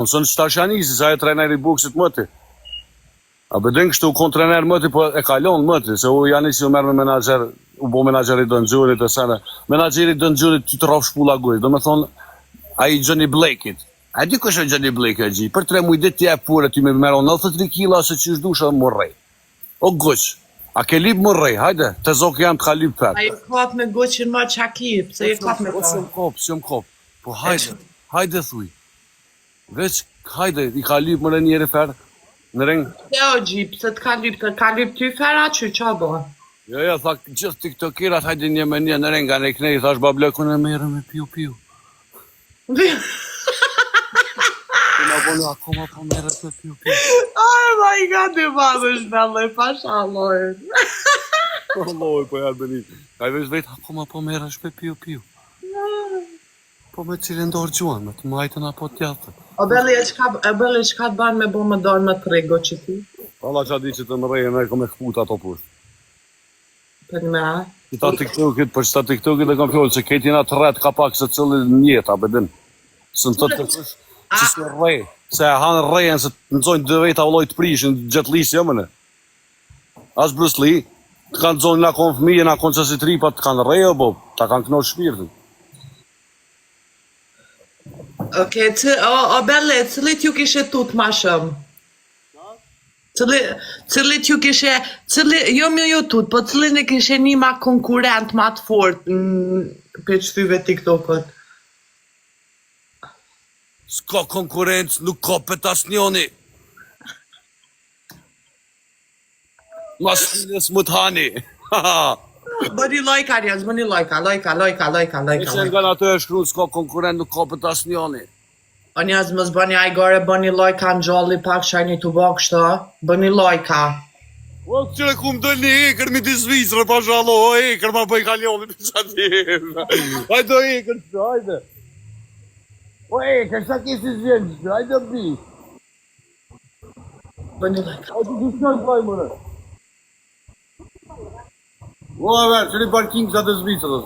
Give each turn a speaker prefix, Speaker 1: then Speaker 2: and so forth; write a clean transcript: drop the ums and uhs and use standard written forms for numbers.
Speaker 1: Son Stashanisi, sa e trajneri i boksit mëti. A bedën kështu kon trajner mëti, po e kalon mëti, se u janë si u merr me menaxher, u bo menaxheri Dënxhurit e sana. Menaxheri Dënxhurit ty të rraf shpulla gojë. Do të thonë ai Johnny Blake-it. A di kush është Johnny Blake e gji? Për 3 muaj ditë ti e pure ti me merron 93 kg se çish dusha morrej. O goç. A ke lip morrej, hajde, te zok jam të ka lip pat.
Speaker 2: Ai kap me goçin më çaki, pse e kap me
Speaker 1: S'jam kop. Po hajde thuj. Veç hajde, i ka lip më njëri fer në ring.
Speaker 2: Jo, gji, pse të ka lip ty fera që qa bo?
Speaker 1: Jo, tha gjithë tiktokerat hajde një me një në ring, nga ne knej, thash bablekun e merë me piu. Në bonu akoma po merët me piu.
Speaker 2: Oh my god, i madhë është belloj, pasha alloj.
Speaker 1: Alloj, po jarë bëni. Ka i veç vetë akoma po merësh me piu. Po me cilë ndorë gjuan, me të majtën apo tjatër.
Speaker 2: O belli, qka të banë me bo më dorë më të rego që ti?
Speaker 1: Allah qa di që të më rejë, me kom e këput ato push.
Speaker 2: Për me?
Speaker 1: Qëta TikTokit, për qëta TikTokit e kam fjollë, që ketin atë rret ka pak se cëllë njët, a bedin. Së në të të kush, që se rej, se e hanë rejën, se të nëzojnë dë vejta ulloj të prishin, gjetë lisë jëmëne. As Bruce Lee, të kanë nëzojnë nga konë fëmije, nga konë qësi tripa, të kanë rejë, bo, ta kanë knoqë shpirtin.
Speaker 2: Oke, o belle, cëllit ju kishe tut ma shumë? Cëllit ju kishe, jo më ju tut, po cëllit e kishe një ma konkurent ma të fort në për qëtyve TikTokot?
Speaker 1: S'ka konkurencë, nuk ka pët asnjoni. Mas filës më të hani.
Speaker 2: Bëni lojka njës, bëni lojka.
Speaker 1: Ishe nga në të e shkru, s'ka konkurent, nuk ka pët asnjoni.
Speaker 2: O njës, mës bëni ajgore, bëni lojka në gjalli pak shajni të bëk shto, bëni lojka.
Speaker 1: O, qëre ku më dëllë një ekër mi të Zvicrë, pa shallo, o ekër ma bëj kaljoni për qatim. Hajde o ekër që, hajde. O ekër, sa kesi zhjenë që, hajde bi.
Speaker 2: Bëni lojka.
Speaker 1: Hajde të shkën bëj mëre. O, a ver, qëri parking sa të Zvicrës.